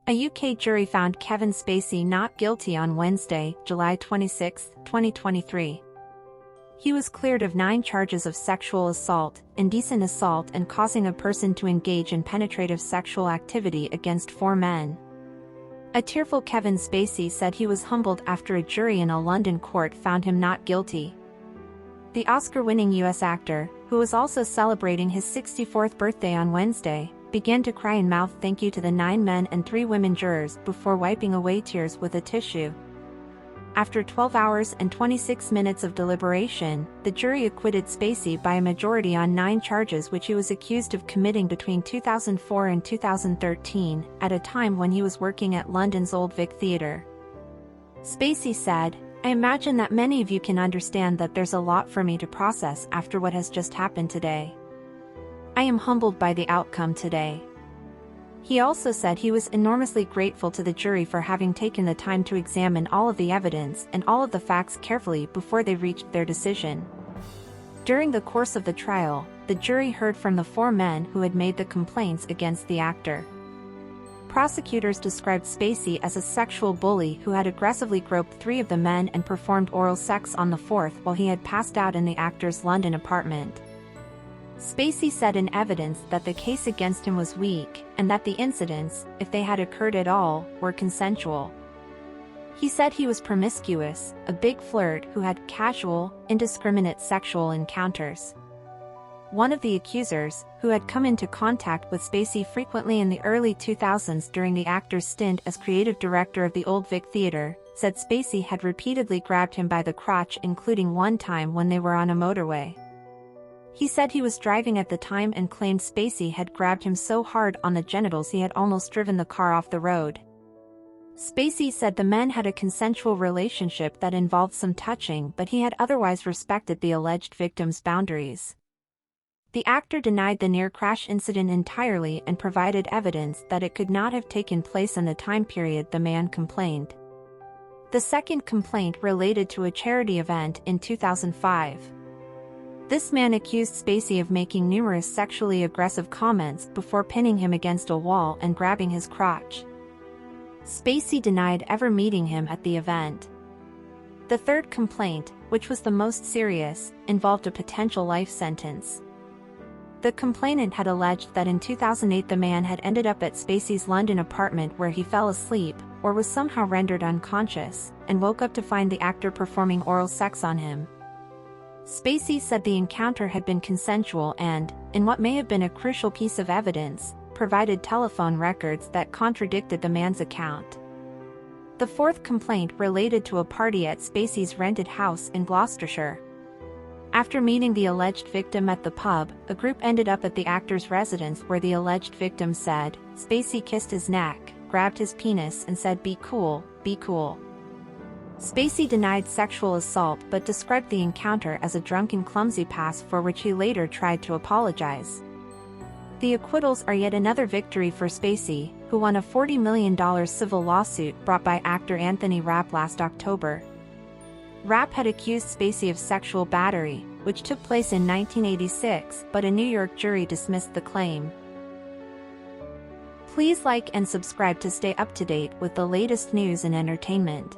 A UK jury found Kevin Spacey not guilty on Wednesday, July 26, 2023. He was cleared of 9 charges of sexual assault, indecent assault and causing a person to engage in penetrative sexual activity against 4 men. A tearful Kevin Spacey said he was humbled after a jury in a London court found him not guilty. The Oscar-winning US actor, who was also celebrating his 64th birthday on Wednesday, began to cry and mouth thank you to the 9 men and 3 women jurors before wiping away tears with a tissue. After 12 hours and 26 minutes of deliberation, the jury acquitted Spacey by a majority on 9 charges which he was accused of committing between 2004 and 2013, at a time when he was working at London's Old Vic Theatre. Spacey said, "I imagine that many of you can understand that there's a lot for me to process after what has just happened today. I am humbled by the outcome today." He also said he was enormously grateful to the jury for having taken the time to examine all of the evidence and all of the facts carefully before they reached their decision. During the course of the trial, the jury heard from the 4 men who had made the complaints against the actor. Prosecutors described Spacey as a sexual bully who had aggressively groped 3 of the men and performed oral sex on the 4th while he had passed out in the actor's London apartment. Spacey said in evidence that the case against him was weak, and that the incidents, if they had occurred at all, were consensual. He said he was promiscuous, a big flirt who had casual, indiscriminate sexual encounters. One of the accusers, who had come into contact with Spacey frequently in the early 2000s during the actor's stint as creative director of the Old Vic Theatre, said Spacey had repeatedly grabbed him by the crotch, including one time when they were on a motorway. He said he was driving at the time and claimed Spacey had grabbed him so hard on the genitals he had almost driven the car off the road. Spacey said the men had a consensual relationship that involved some touching, but he had otherwise respected the alleged victim's boundaries. The actor denied the near-crash incident entirely and provided evidence that it could not have taken place in the time period the man complained. The second complaint related to a charity event in 2005. This man accused Spacey of making numerous sexually aggressive comments before pinning him against a wall and grabbing his crotch. Spacey denied ever meeting him at the event. The third complaint, which was the most serious, involved a potential life sentence. The complainant had alleged that in 2008 the man had ended up at Spacey's London apartment where he fell asleep, or was somehow rendered unconscious, and woke up to find the actor performing oral sex on him. Spacey said the encounter had been consensual and, in what may have been a crucial piece of evidence, provided telephone records that contradicted the man's account. The fourth complaint related to a party at Spacey's rented house in Gloucestershire. After meeting the alleged victim at the pub, a group ended up at the actor's residence where the alleged victim said, Spacey kissed his neck, grabbed his penis and said, "Be cool, be cool." Spacey denied sexual assault but described the encounter as a drunken clumsy pass for which he later tried to apologize. The acquittals are yet another victory for Spacey, who won a $40 million civil lawsuit brought by actor Anthony Rapp last October. Rapp had accused Spacey of sexual battery, which took place in 1986, but a New York jury dismissed the claim. Please like and subscribe to stay up to date with the latest news and entertainment.